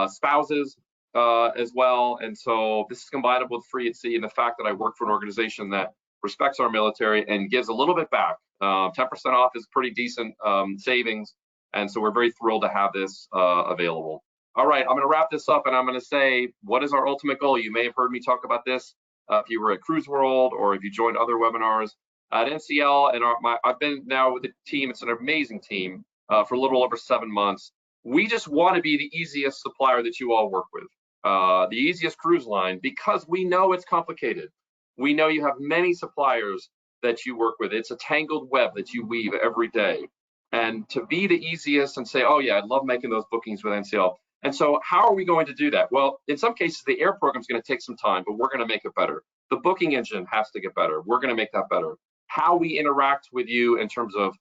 [SPEAKER 2] spouses as well. And so this is combinable with free at sea, and the fact that I work for an organization that respects our military and gives a little bit back. 10% off is pretty decent savings. And so we're very thrilled to have this available. All right, I'm going to wrap this up, and I'm going to say, what is our ultimate goal? You may have heard me talk about this if you were at Cruise World or if you joined other webinars. At NCL, and I've been now with the team. It's an amazing team for a little over 7 months. We just want to be the easiest supplier that you all work with, the easiest cruise line, because we know it's complicated. We know you have many suppliers that you work with. It's a tangled web that you weave every day. And to be the easiest and say, oh yeah, I love making those bookings with NCL. And so how are we going to do that? Well, in some cases, the air program is going to take some time, but we're going to make it better. The booking engine has to get better. We're going to make that better. How we interact with you in terms of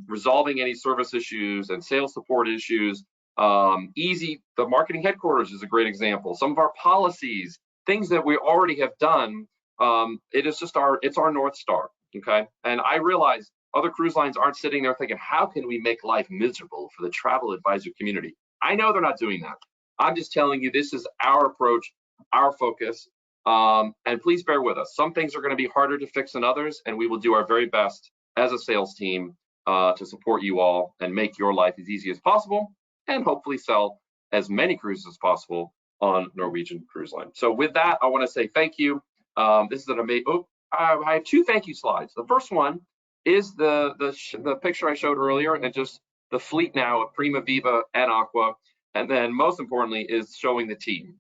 [SPEAKER 2] resolving any service issues and sales support issues. The marketing headquarters is a great example. Some of our policies, things that we already have done, it's our North Star, okay? And I realize other cruise lines aren't sitting there thinking, how can we make life miserable for the travel advisor community? I know they're not doing that. I'm just telling you, this is our approach, our focus, and please bear with us. Some things are going to be harder to fix than others, and we will do our very best as a sales team to support you all and make your life as easy as possible, and hopefully sell as many cruises as possible on Norwegian Cruise Line. So with that, I want to say thank you. This is an amazing. Oh, I have 2 thank you slides. The first one is the picture I showed earlier, and just the fleet now of Prima, Viva, and Aqua. And then most importantly is showing the team,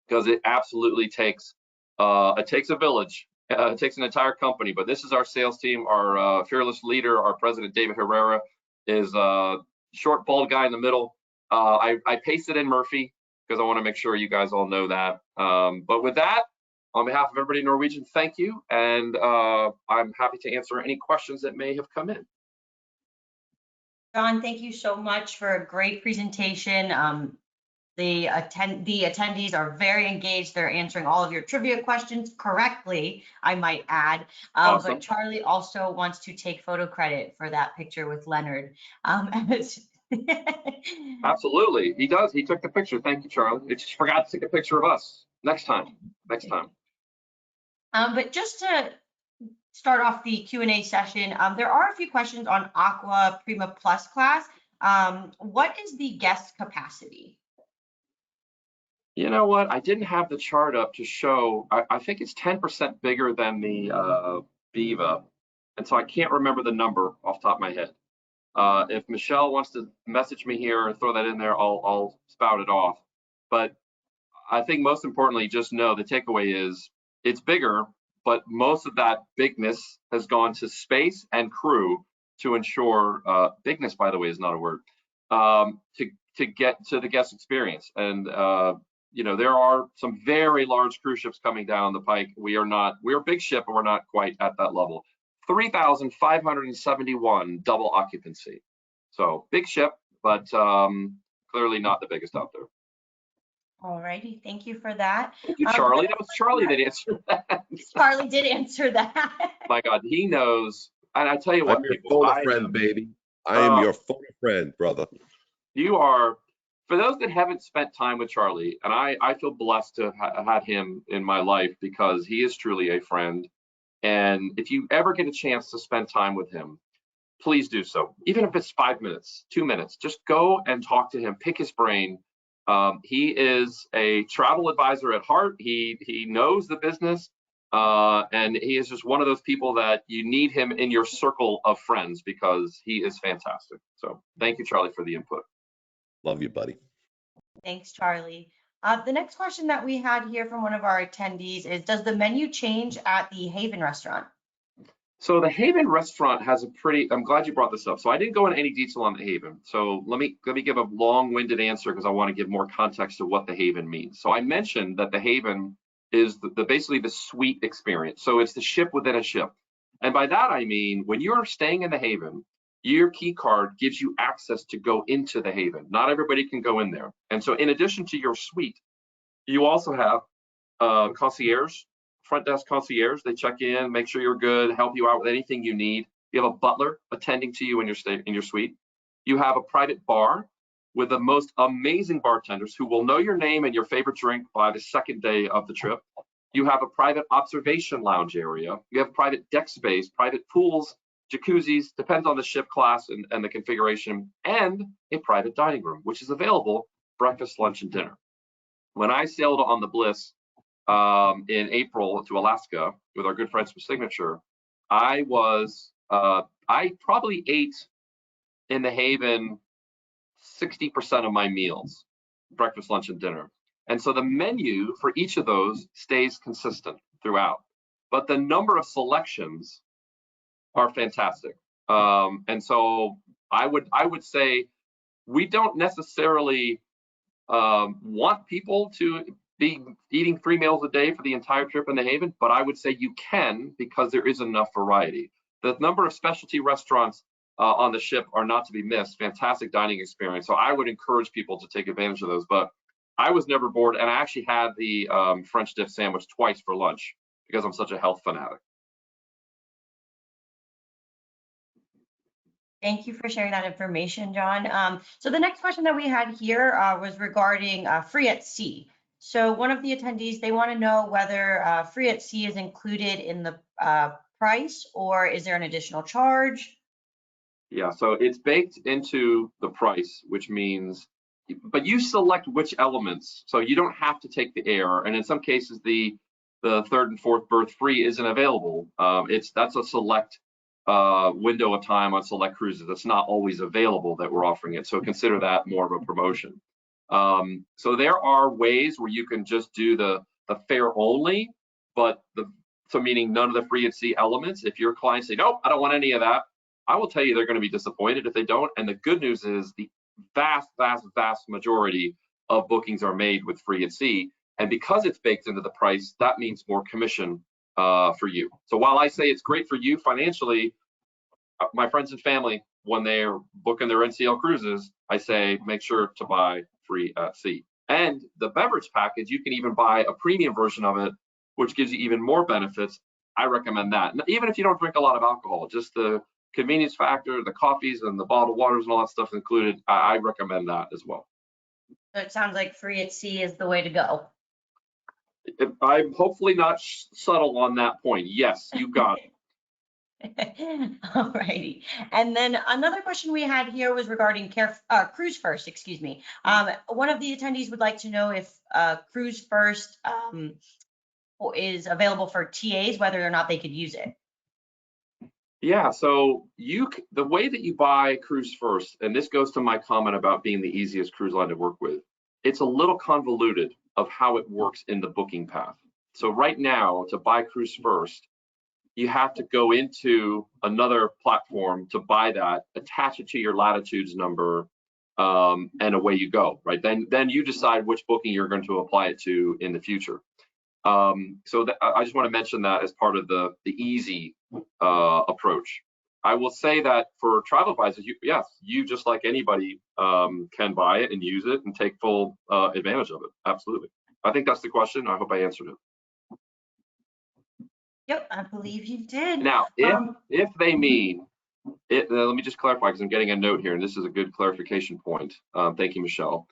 [SPEAKER 2] because it absolutely takes a village. It takes an entire company, but this is our sales team. Our fearless leader, our president, David Herrera, is a short, bald guy in the middle. I pasted in Murphy because I want to make sure you guys all know that. But with that, on behalf of everybody in Norwegian, thank you. And I'm happy to answer any questions that may have come in.
[SPEAKER 1] John, thank you so much for a great presentation. The attendees are very engaged. They're answering all of your trivia questions correctly, I might add.
[SPEAKER 2] Awesome.
[SPEAKER 1] But Charlie also wants to take photo credit for that picture with Leonard.
[SPEAKER 2] Absolutely, he does. He took the picture. Thank you, Charlie. He just forgot to take a picture of us. Next time.
[SPEAKER 1] But just to start off the Q&A session, there are a few questions on Aqua Prima Plus class. What is the guest capacity?
[SPEAKER 2] You know what? I didn't have the chart up to show. I think it's 10% bigger than the Viva, and so I can't remember the number off the top of my head. If Michelle wants to message me here and throw that in there, I'll spout it off. But I think most importantly, just know the takeaway is it's bigger, but most of that bigness has gone to space and crew to ensure bigness, by the way, is not a word, to get to the guest experience. And you know, there are some very large cruise ships coming down the pike. We're a big ship, but we're not quite at that level. 3,571 double occupancy. So big ship, but clearly not the biggest out there.
[SPEAKER 1] All righty, thank you for that.
[SPEAKER 2] Thank you, Charlie. That was Charlie that answered that.
[SPEAKER 1] Charlie did answer that.
[SPEAKER 2] My God, he knows. And I tell you what,
[SPEAKER 3] I'm your photo friend, baby. I am your photo friend, brother.
[SPEAKER 2] You are. For those that haven't spent time with Charlie, and I feel blessed to have had him in my life because he is truly a friend. And if you ever get a chance to spend time with him, please do so. Even if it's 5 minutes, 2 minutes, just go and talk to him, pick his brain. He is a travel advisor at heart. He knows the business, and he is just one of those people that you need him in your circle of friends because he is fantastic. So thank you, Charlie, for the input.
[SPEAKER 3] Love you, buddy.
[SPEAKER 1] Thanks, Charlie. The next question that we had here from one of our attendees is, does the menu change at the Haven restaurant?
[SPEAKER 2] So the Haven restaurant has a I'm glad you brought this up. So I didn't go into any detail on the Haven. So let me give a long-winded answer because I want to give more context to what the Haven means. So I mentioned that the Haven is basically the suite experience. So it's the ship within a ship. And by that, I mean, when you're staying in the Haven, your key card gives you access to go into the Haven. Not everybody can go in there. And so in addition to your suite, you also have concierge, front desk concierge. They check in, make sure you're good, help you out with anything you need. You have a butler attending to you in your suite. You have a private bar with the most amazing bartenders who will know your name and your favorite drink by the second day of the trip. You have a private observation lounge area. You have private deck space, private pools, jacuzzis, depends on the ship class and the configuration, and a private dining room, which is available breakfast, lunch, and dinner. When I sailed on the Bliss in April to Alaska with our good friends from Signature, I probably ate in the Haven 60% of my meals, breakfast, lunch, and dinner. And so the menu for each of those stays consistent throughout, but the number of selections are fantastic. And so I would say we don't necessarily want people to be eating 3 meals a day for the entire trip in the Haven, but I would say you can because there is enough variety. The number of specialty restaurants on the ship are not to be missed. Fantastic dining experience. So I would encourage people to take advantage of those. But I was never bored, and I actually had the French dip sandwich twice for lunch because I'm such a health fanatic.
[SPEAKER 1] Thank you for sharing that information, John. So the next question that we had here was regarding free at sea. So one of the attendees, they want to know whether free at sea is included in the price or is there an additional charge?
[SPEAKER 2] Yeah, so it's baked into the price, which means but you select which elements, so you don't have to take the air. And in some cases, the third and fourth berth free isn't available. That's a select window of time on select cruises. That's not always available that we're offering it. So consider that more of a promotion. So there are ways where you can just do the fare only, but so meaning none of the free at sea elements. If your clients say, nope, I don't want any of that, I will tell you they're going to be disappointed if they don't. And the good news is the vast majority of bookings are made with free at sea. And because it's baked into the price, that means more commission for you. So while I say it's great for you financially, my friends and family, when they're booking their NCL cruises, I say make sure to buy free at sea. And the beverage package, you can even buy a premium version of it, which gives you even more benefits. I recommend that. And even if you don't drink a lot of alcohol, just the convenience factor, the coffees and the bottled waters and all that stuff included, I recommend that as well.
[SPEAKER 1] So it sounds like free at sea is the way to go.
[SPEAKER 2] I'm hopefully not subtle on that point. Yes, you got it.
[SPEAKER 1] All righty. And then another question we had here was regarding Cruise First, excuse me. One of the attendees would like to know if Cruise First is available for TAs, whether or not they could use it.
[SPEAKER 2] Yeah, so the way that you buy Cruise First, and this goes to my comment about being the easiest cruise line to work with, it's a little convoluted of how it works in the booking path. So right now, to buy Cruise First, you have to go into another platform to buy that, attach it to your latitudes number, and away you go, right? Then you decide which booking you're going to apply it to in the future. So I just want to mention that as part of the easy approach. I will say that for travel advisors, yes, you just like anybody can buy it and use it and take full advantage of it. Absolutely. I think that's the question. I hope I answered it.
[SPEAKER 1] Yep, I believe you did.
[SPEAKER 2] Now, if they mean it, let me just clarify because I'm getting a note here, and this is a good clarification point. Thank you, Michelle.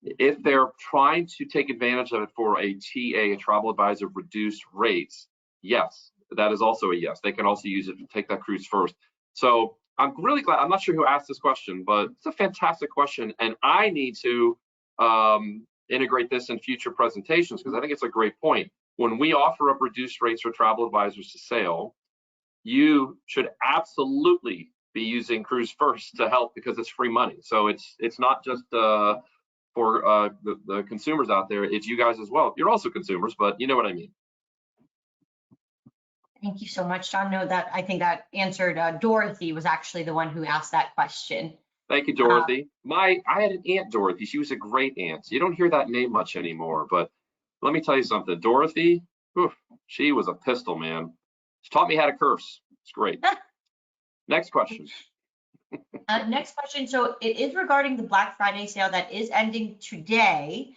[SPEAKER 2] If they're trying to take advantage of it for a TA, a travel advisor, reduced rates, yes, that is also a yes. They can also use it to take that cruise first. So I'm really glad. I'm not sure who asked this question, but it's a fantastic question, and I need to integrate this in future presentations because I think it's a great point. When we offer up reduced rates for travel advisors to sail, you should absolutely be using Cruise First to help because it's free money. So it's not just for the consumers out there, it's you guys as well. You're also consumers, but you know what I mean.
[SPEAKER 1] Thank you so much, John. No, that I think that answered. Dorothy was actually the one who asked that question.
[SPEAKER 2] Thank you, Dorothy. I had an aunt, Dorothy. She was a great aunt. You don't hear that name much anymore, but let me tell you something. Dorothy, whew, she was a pistol, man. She taught me how to curse. It's great. Next question.
[SPEAKER 1] Next question. So it is regarding the Black Friday sale that is ending today.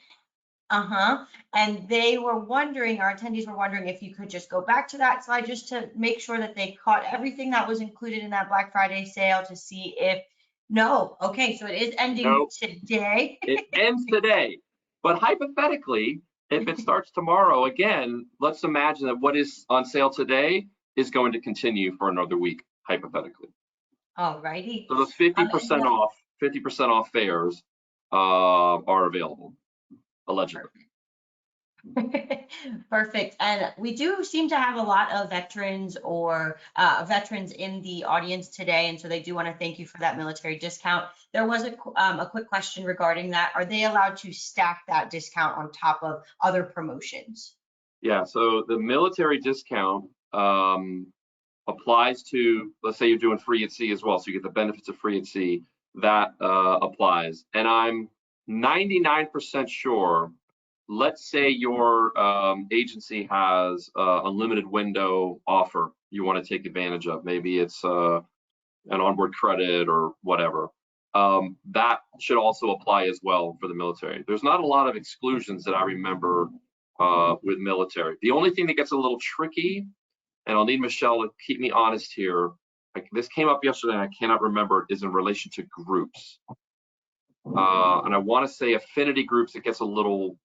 [SPEAKER 1] And they were wondering, our attendees were wondering if you could just go back to that slide just to make sure that they caught everything that was included in that Black Friday sale to see if, no, okay, so it is ending today.
[SPEAKER 2] It ends today. But hypothetically, if it starts tomorrow, again, let's imagine that what is on sale today is going to continue for another week, hypothetically.
[SPEAKER 1] All righty.
[SPEAKER 2] So those 50% off fares are available, allegedly.
[SPEAKER 1] Perfect. And we do seem to have a lot of veterans or veterans in the audience today. And so they do want to thank you for that military discount. There was a quick question regarding that. Are they allowed to stack that discount on top of other promotions?
[SPEAKER 2] Yeah, so the military discount applies to, let's say you're doing free at sea as well. So you get the benefits of free at sea. That applies. And I'm 99% sure. Let's say your agency has a limited window offer you want to take advantage of. Maybe it's an onboard credit or whatever. That should also apply as well for the military. There's not a lot of exclusions that I remember with military. The only thing that gets a little tricky, and I'll need Michelle to keep me honest here, this came up yesterday and I cannot remember, is in relation to groups. And I want to say affinity groups, it gets a little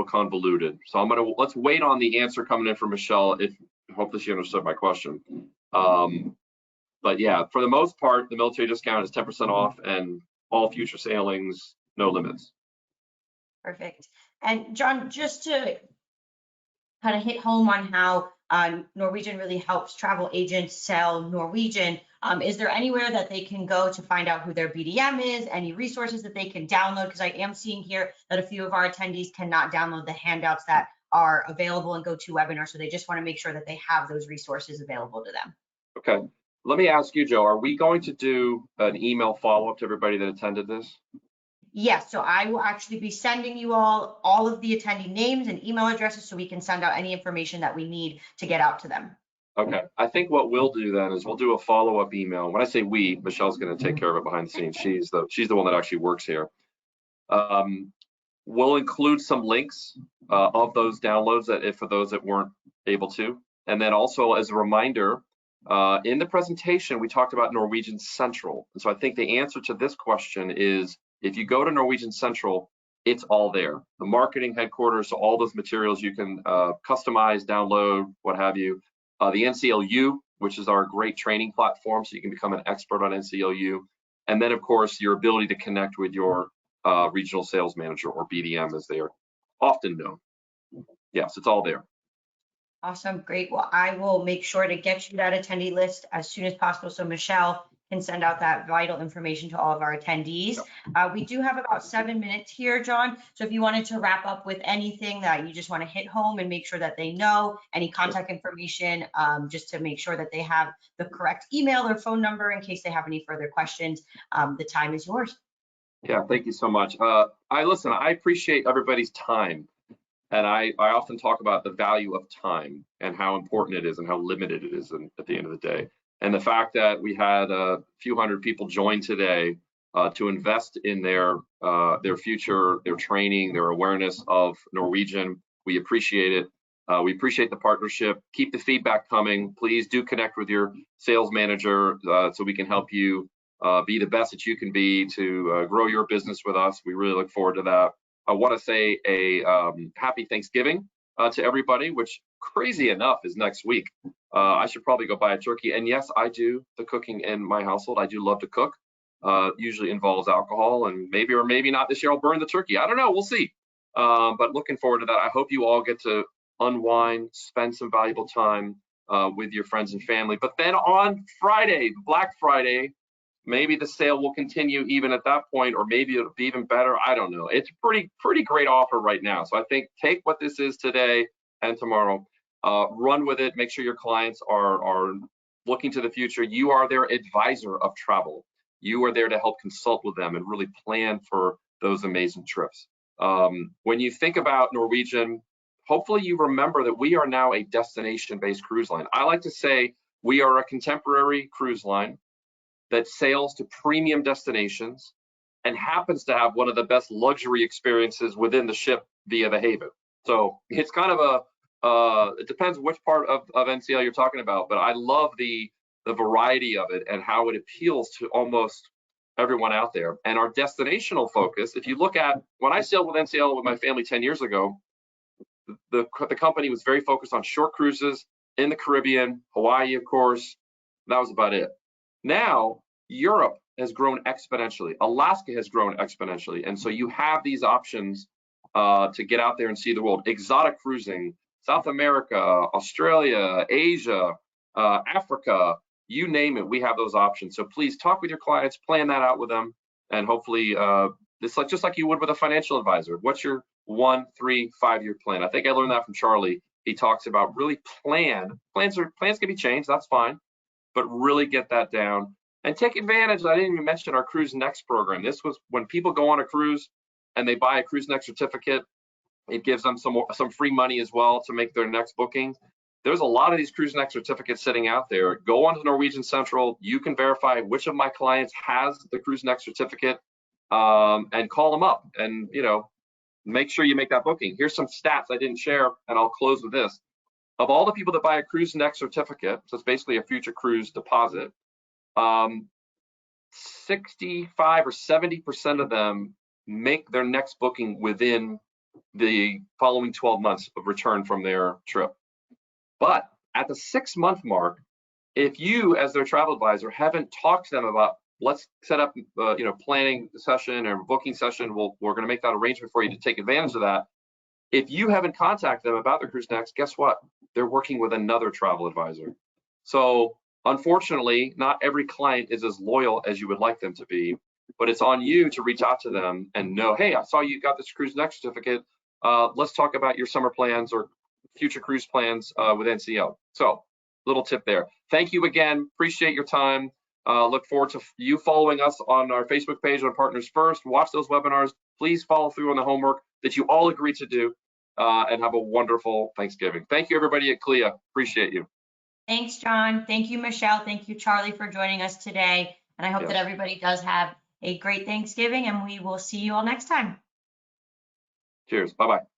[SPEAKER 2] convoluted. So let's wait on the answer coming in from Michelle. If hopefully she understood my question. But But yeah, for the most part, the military discount is 10% off, and all future sailings, no limits.
[SPEAKER 1] Perfect. And John, just to kind of hit home on how Norwegian really helps travel agents sell Norwegian, is there anywhere that they can go to find out who their BDM is, any resources that they can download? Because I am seeing here that a few of our attendees cannot download the handouts that are available in GoToWebinar, so they just want to make sure that they have those resources available to them.
[SPEAKER 2] Okay, let me ask you, Joe, are we going to do an email follow-up to everybody that attended this?
[SPEAKER 1] Yes, so I will actually be sending you all of the attendee names and email addresses so we can send out any information that we need to get out to them.
[SPEAKER 2] Okay, I think what we'll do then is we'll do a follow-up email. When I say we, Michelle's going to take care of it behind the scenes. She's the one that actually works here. We'll include some links of those downloads for those that weren't able to. And then also as a reminder, in the presentation, we talked about Norwegian Central. And so I think the answer to this question is, if you go to Norwegian Central, it's all there. The marketing headquarters, so all those materials you can customize, download, what have you. The NCLU, which is our great training platform, so you can become an expert on NCLU. And then, of course, your ability to connect with your regional sales manager, or BDM as they are often known. Yes, it's all there.
[SPEAKER 1] Awesome, great. Well, I will make sure to get you that attendee list as soon as possible so Michelle can send out that vital information to all of our attendees. We do have about 7 minutes here, John. So if you wanted to wrap up with anything that you just want to hit home and make sure that they know, any contact information, just to make sure that they have the correct email or phone number in case they have any further questions, the time is yours.
[SPEAKER 2] Yeah, thank you so much. I appreciate everybody's time. And I often talk about the value of time and how important it is and how limited it is at the end of the day. And the fact that we had a few hundred people join today to invest in their future, their training, their awareness of Norwegian, we appreciate it. We appreciate the partnership. Keep the feedback coming. Please do connect with your sales manager so we can help you be the best that you can be to grow your business with us. We really look forward to that. I want to say a happy Thanksgiving to everybody, which crazy enough is next week. I should probably go buy a turkey. And yes, I do the cooking in my household. I do love to cook. Usually involves alcohol, and maybe or maybe not this year I'll burn the turkey. I don't know. We'll see. But looking forward to that. I hope you all get to unwind, spend some valuable time with your friends and family. But then on Friday, Black Friday, maybe the sale will continue even at that point, or maybe it'll be even better. I don't know. It's pretty great offer right now. So I think take what this is today and tomorrow, run with it. Make sure your clients are looking to the future. You are their advisor of travel. You are there to help consult with them and really plan for those amazing trips. When you think about Norwegian, hopefully you remember that we are now a destination-based cruise line. I like to say we are a contemporary cruise line that sails to premium destinations and happens to have one of the best luxury experiences within the ship via the haven. So it's kind of it depends which part of NCL you're talking about, but I love the variety of it and how it appeals to almost everyone out there. And our destinational focus, if you look at when I sailed with NCL with my family 10 years ago, the company was very focused on short cruises in the Caribbean, Hawaii, of course. That was about it. Now, Europe has grown exponentially. Alaska has grown exponentially. And so you have these options to get out there and see the world. Exotic cruising, South America, Australia, Asia, Africa, you name it, we have those options. So please talk with your clients, plan that out with them, and hopefully it's just like you would with a financial advisor. What's your 1, 3, 5-year plan? I think I learned that from Charlie. He talks about really plans can be changed, that's fine, but really get that down and take advantage. I didn't even mention our Cruise Next program. This was when people go on a cruise and they buy a Cruise Next certificate, it gives them some free money as well to make their next booking. There's a lot of these Cruise Next certificates sitting out there. Go on to Norwegian Central. You can verify which of my clients has the Cruise Next certificate and call them up and make sure you make that booking. Here's some stats I didn't share, and I'll close with this. Of all the people that buy a Cruise Next certificate, so it's basically a future cruise deposit, 65 or 70% of them make their next booking within the following 12 months of return from their trip. But at the 6-month mark, If you, as their travel advisor, haven't talked to them about, let's set up, planning session or booking session, we're going to make that arrangement for you to take advantage of that. If you haven't contacted them about their cruise next, guess what? They're working with another travel advisor. So unfortunately, not every client is as loyal as you would like them to be, but it's on you to reach out to them and know, hey, I saw you got this cruise next certificate. Let's talk about your summer plans or future cruise plans with NCL. So little tip there. Thank you again. Appreciate your time. Look forward to you following us on our Facebook page on Partners First. Watch those webinars. Please follow through on the homework that you all agreed to do, and have a wonderful Thanksgiving. Thank you, everybody at CLIA. Appreciate you.
[SPEAKER 1] Thanks, John. Thank you, Michelle. Thank you, Charlie, for joining us today. And I hope that everybody does have a great Thanksgiving, and we will see you all next time.
[SPEAKER 2] Cheers. Bye-bye.